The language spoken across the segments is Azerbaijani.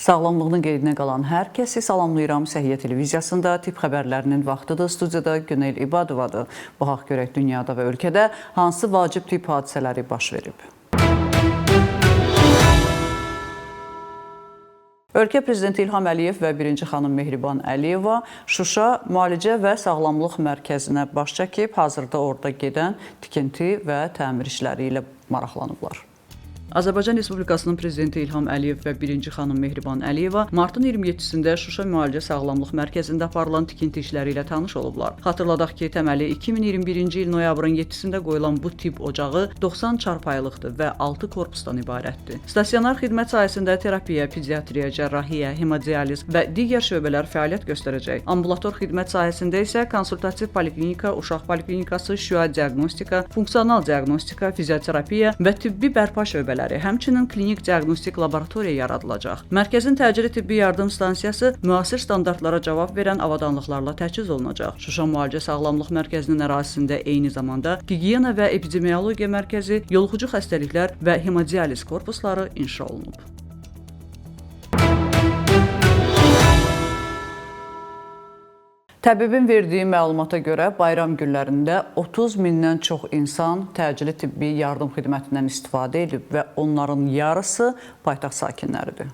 Sağlamlığının qeydinə qalan hər kəsi salamlayıram. Səhiyyə televiziyasında tibb xəbərlərinin vaxtıdır. Studiyada Günel İbadovadır. Baxaq görək dünyada və ölkədə hansı vacib tibb hadisələri baş verib. Ölkə Prezidenti İlham Əliyev və birinci xanım Mehriban Əliyeva Şuşa Müalicə və Sağlamlıq Mərkəzinə baş çəkib, hazırda orada gedən tikinti və təmir işləri ilə maraqlanıblar. Azərbaycan Respublikasının Prezidenti İlham Əliyev və birinci xanım Mehriban Əliyeva martın 27-sində Şuşa Müalicə Sağlamlıq Mərkəzində aparılan tikinti işləri ilə tanış olublar. Xatırladaq ki, təməli 2021-ci il noyabrın 7-sində qoyulan bu tibb ocağı 90 çarpayılıqdır və 6 korpusdan ibarətdir. Stasionar xidmət sahəsində terapiya, pediatriya, cərrahiyyə, hemodializ və digər şöbələr fəaliyyət göstərəcək. Ambulator xidmət sahəsində isə konsultativ poliklinika, uşaq poliklinikası, şüa diaqnostika, funksional diaqnostika, fizioterapiya və tibbi bərpa şöbələri, həmçinin klinik diaqnostik laboratoriya yaradılacaq. Mərkəzin təcili tibbi yardım stansiyası müasir standartlara cavab verən avadanlıqlarla təchiz olunacaq. Şuşa Müalicə Sağlamlıq Mərkəzinin ərazisində eyni zamanda gigiyena və epidemiologiya mərkəzi, yoluxucu xəstəliklər və hemodializ korpusları inşa olunub. Təbibin verdiyi məlumata görə bayram günlərində 30 mindən çox insan təcili tibbi yardım xidmətindən istifadə edib və onların yarısı paytaxt sakinləridir.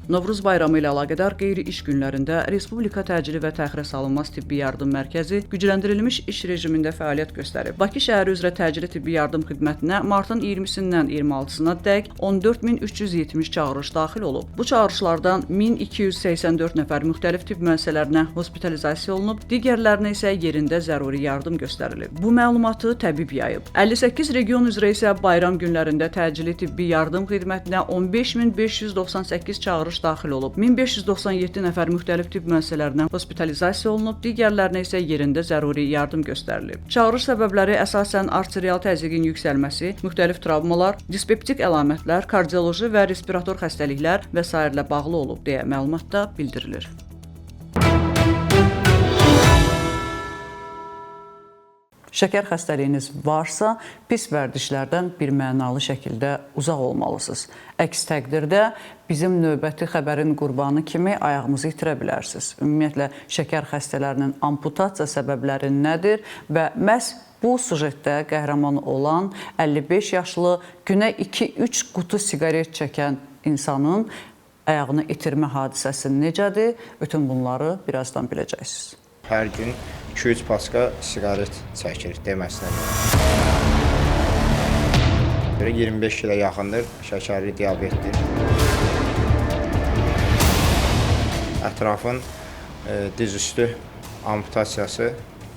Novruz bayramı ilə əlaqədar qeyri-iş günlərində Respublika Təcili və Təxirə Salınmaz Tibbi Yardım Mərkəzi gücləndirilmiş iş rejimində fəaliyyət göstərib. Bakı şəhəri üzrə təcili tibbi yardım xidmətinə martın 20-sindən 26-sına dək 14370 çağırış daxil olub. Bu çağırışlardan 1284 nəfər müxtəlif tibb müəssisələrinə hospitalizasiya olunub, digərlərinə isə yerində zəruri yardım göstərilib. Bu məlumatı təbib yayıb. 58 region üzrə isə bayram günlərində təcili tibbi yardım xidmətinə 15598 çağırış daxil olub. 1597 nəfər müxtəlif tibb müəssisələrinə hospitalizasiya olunub, digərlərinə isə yerində zəruri yardım göstərilib. Çağırış səbəbləri əsasən arterial təzyiqin yüksəlməsi, müxtəlif travmalar, dispeptik əlamətlər, kardioloji və respirator xəstəliklər və sairə bağlı olub deyə məlumatda bildirilir. Şəkər xəstəliyiniz varsa, pis vərdişlərdən birmənalı şəkildə uzaq olmalısınız. Əks təqdirdə bizim növbəti xəbərin qurbanı kimi ayağınızı itirə bilərsiniz. Ümumiyyətlə, şəkər xəstələrinin amputasiya səbəbləri nədir və məhz bu sujetdə qəhrəman olan 55 yaşlı günə 2-3 qutu siqaret çəkən insanın ayağını itirmə hadisəsi necədir? Bütün bunları birazdan biləcəksiniz. Hər gün 2-3 paska siqaret çəkir deməsinə. 25 kilə yaxındır, şəkərli diabetdir. Ətrafın dizüstü amputasiyası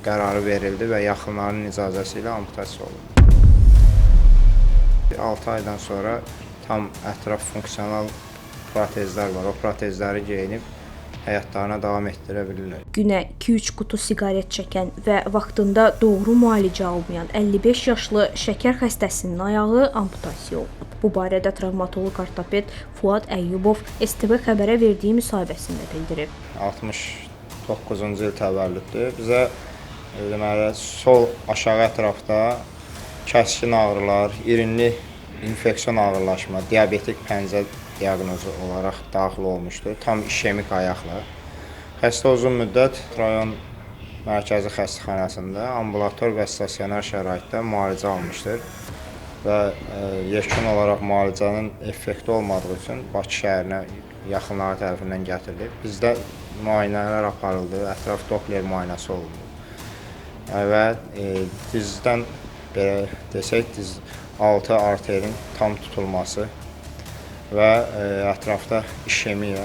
qərarı verildi və yaxınlarının icazəsi ilə amputasiya olundu. 6 aydan sonra tam ətraf funksional protezlər var. O protezləri geyinib həyatlarına davam etdirə bilirlər. Günə 2-3 qutu siqaret çəkən və vaxtında doğru müalicə almayan 55 yaşlı şəkər xəstəsinin ayağı amputasiya olunub. Bu barədə travmatoloq ortoped Fuad Əyyubov STV xəbərə verdiyi müsahibəsində bildirib. 69-cu il təvəllüddür. Bizə deməli sol aşağı ətrafda kəskin ağrılar, irinli infeksiyon ağırlaşma, diabetik pəncə diaqnozu olaraq daxil olmuşdur. Tam işemik ayaqla. Xəstə uzun müddət rayon mərkəzi xəstəxanasında ambulator və stasionar şəraitdə müalicə almışdır və yekun olaraq müalicənin effekti olmadığı üçün Bakı şəhərinə yaxınları tərəfindən gətirilib. Bizdə müayinələr aparıldı, ətraf Doppler müayinəsi olundu və dizdən belə desək, diz altı arterin tam tutulması və ətrafda işemiya,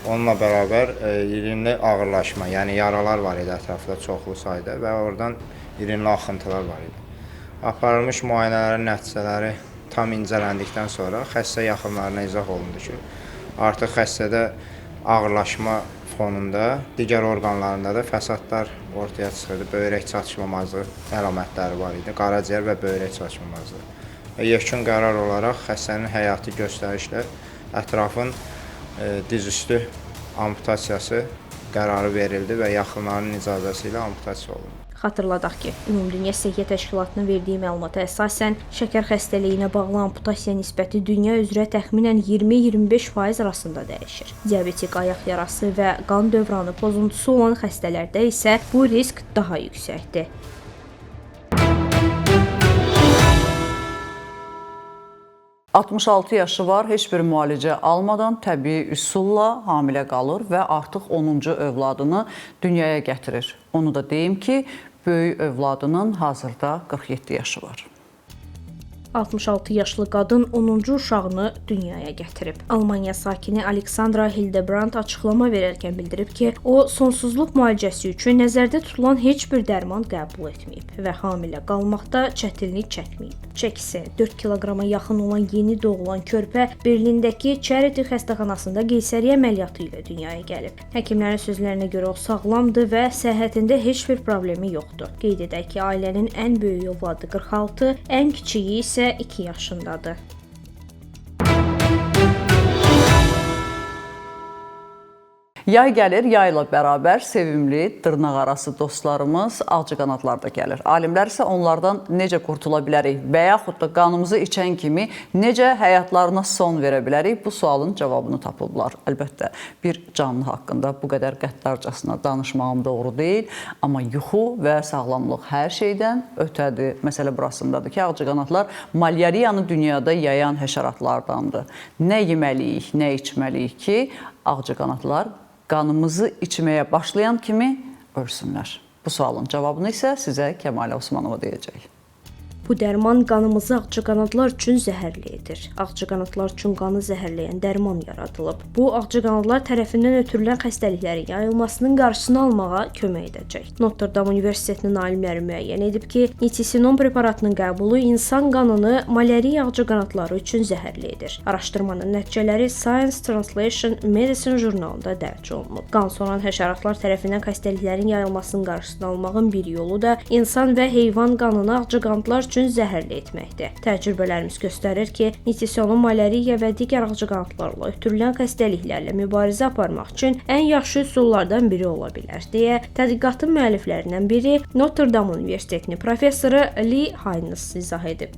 onunla bərabər irinli ağırlaşma, yəni yaralar var idi ətrafda çoxlu sayda və oradan irinli axıntılar var idi. Aparılmış müayinələrin nəticələri tam incələndikdən sonra xəstə yaxınlarına izah olundu ki, artıq xəstədə ağırlaşma fonunda digər orqanlarında da fəsadlar ortaya çıxırdı, böyrək çatışmamazlığı əlamətləri var idi, qaraciyər və böyrək çatışmamazlığı. Yekun qərar olaraq xəstənin həyati göstərişlə ətrafın dizüstü amputasiyası qərarı verildi və yaxınlarının icazəsi ilə amputasiya olundu. Xatırladaq ki, Ümumdünya Səhiyyə Təşkilatının verdiyi məlumata əsasən, şəkər xəstəliyinə bağlı amputasiya nisbəti dünya üzrə təxminən 20-25% arasında dəyişir. Diabetik ayaq yarası və qan dövranı pozuntusu olan xəstələrdə isə bu risk daha yüksəkdir. ...66 yaşı var, heç bir müalicə almadan təbii üsulla hamilə qalır və artıq 10-cu övladını dünyaya gətirir. Onu da deyim ki, böyük övladının hazırda 47 yaşı var. 66 yaşlı qadın 10-cu uşağını dünyaya gətirib. Almaniya sakini Alexandra Hildebrand açıqlama verərkən bildirib ki, o sonsuzluq müalicəsi üçün nəzərdə tutulan heç bir dərman qəbul etməyib və hamilə qalmaqda çətinlik çəkməyib. Çəkisi 4 kiloqrama yaxın olan yeni doğulan körpə Berlindəki Charity xəstəxanasında qeysəriyyə əməliyyatı ilə dünyaya gəlib. Həkimlərin sözlərinə görə o sağlamdır və səhhətində heç bir problemi yoxdur. Qeyd edək ki, ailənin ən böyük övladı 46, ən kiçiyi isə 2 yaşındadır. Yay gəlir, yayla bərabər sevimli dırnaqarası dostlarımız ağcaqanadlar da gəlir. Alimlər isə onlardan necə qurtula bilərik və yaxud da qanımızı içən kimi necə həyatlarına son verə bilərik, bu sualın cavabını tapıblar. Əlbəttə, bir canlı haqqında bu qədər qəddarcasına danışmağım doğru deyil, amma yuxu və sağlamlıq hər şeydən ötədir. Məsələ burasındadır ki, ağcaqanadlar malyariyanı dünyada yayan həşəratlardandır. Nə yeməliyik, nə içməliyik ki, ağcaqanadlar qanımızı içməyə başlayan kimi ölsünlər. Bu sualın cavabını isə sizə Kəmalə Osmanova deyəcək. Bu dərman qanımızı ağcaqanadlar üçün zəhərli edir. Ağcaqanadlar üçün qanı zəhərləyən dərman yaradılıb. Bu, ağcaqanadlar tərəfindən ötürülən xəstəliklərin yayılmasının qarşısını almağa kömək edəcək. Notre Dame Universitetinin alimləri müəyyən edib ki, nitisinon preparatının qəbulu insan qanını malyariya ağcaqanadları üçün zəhərli edir. Araşdırmanın nəticələri Science Translation Medicine jurnalında dərc olunub. Qan soran həşəratlar tərəfindən xəstəliklərin yayılmasının qarşısını almağın bir yolu da insan və heyvan qanını ağcaqanadlar üçün zəhərli etməkdir. Təcrübələrimiz göstərir ki, nitisionun malyariya və digər ağcaqanadlarla ötürülən xəstəliklərlə mübarizə aparmaq üçün ən yaxşı üsullardan biri ola bilər, deyə tədqiqatın müəlliflərindən biri Notre Dame Universitetinin professoru Lee Haynes izah edib.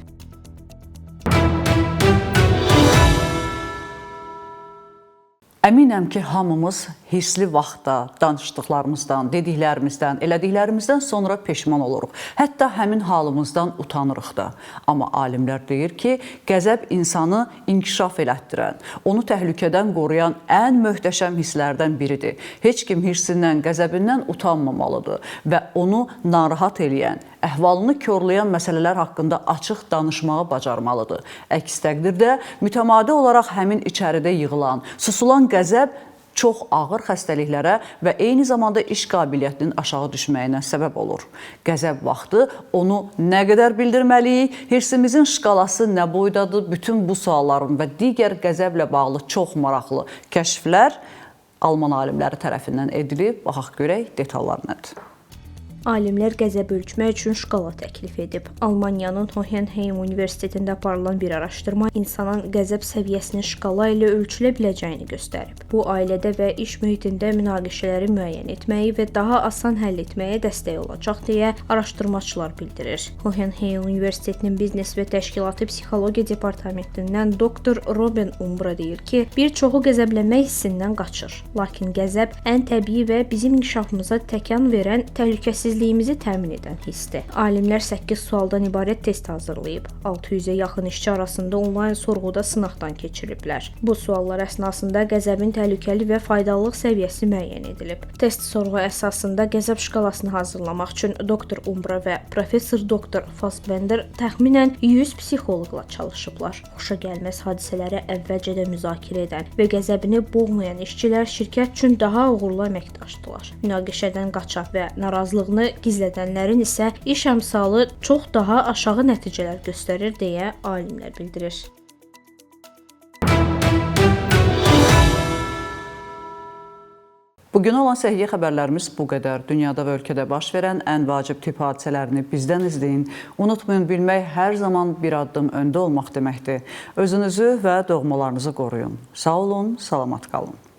Əminəm ki, hamımız hissli vaxtda, danışdıqlarımızdan, dediklərimizdən, elədiklərimizdən sonra peşman oluruq. Hətta həmin halımızdan utanırıq da. Amma alimlər deyir ki, qəzəb insanı inkişaf elətdirən, onu təhlükədən qoruyan ən möhtəşəm hisslərdən biridir. Heç kim hirsindən, qəzəbindən utanmamalıdır və onu narahat eləyən, əhvalını körlayan məsələlər haqqında açıq danışmağı bacarmalıdır. Əks təqdirdə mütəmadi olaraq həmin içəridə yığılan, susulan qəzəb çox ağır xəstəliklərə və eyni zamanda iş qabiliyyətinin aşağı düşməyinə səbəb olur. Qəzəb vaxtı onu nə qədər bildirməliyik, hirsimizin şkalası nə boydadır, bütün bu sualların və digər qəzəblə bağlı çox maraqlı kəşflər Alman alimləri tərəfindən edilib. Baxaq görək, detallar nədir? Alimlər qəzəbi ölçmək üçün şkala təklif edib. Almaniyanın Hohenheim Universitetində aparılan bir araşdırma insanın qəzəb səviyyəsinin şkala ilə ölçülə biləcəyini göstərib. Bu, ailədə və iş mühitində münaqişələri müəyyən etməyi və daha asan həll etməyə dəstək olacaq deyə araşdırmaçılar bildirir. Hohenheim Universitetinin Biznes və Təşkilati Psixologiya Departamentindən doktor Robin Umbra deyir ki, bir çoxu qəzəblənmək hissindən qaçır. Lakin qəzəb ən təbii və bizim inkişafımıza təkan verən təhlükəsizliyimizi təmin edən hissdir. Alimlər 8 sualdan ibarət test hazırlayıb. 600-ə yaxın işçi arasında onlayn sorğuda sınaqdan keçiriblər. Bu suallar əsnasında qəzəbin təhlükəli və faydalılıq səviyyəsi müəyyən edilib. Test sorğu əsasında qəzəb şkalasını hazırlamaq üçün doktor Umbra və professor doktor Fassbender təxminən 100 psixoloqla çalışıblar. Xoşagəlməz hadisələri əvvəlcədən müzakirə edən və qəzəbini boğmayan işçilər şirkət üçün daha uğurlu əməkdaşdılar. Münaqişədən qaçan və narazılığını gizlədənlərin isə iş əmsalı çox daha aşağı nəticələr göstərir deyə alimlər bildirir. Bugün olan səhiyyə xəbərlərimiz bu qədər. Dünyada və ölkədə baş verən ən vacib tibb hadisələrini bizdən izləyin. Unutmayın, bilmək hər zaman bir addım öndə olmaq deməkdir. Özünüzü və doğmalarınızı qoruyun. Sağ olun, salamat qalın.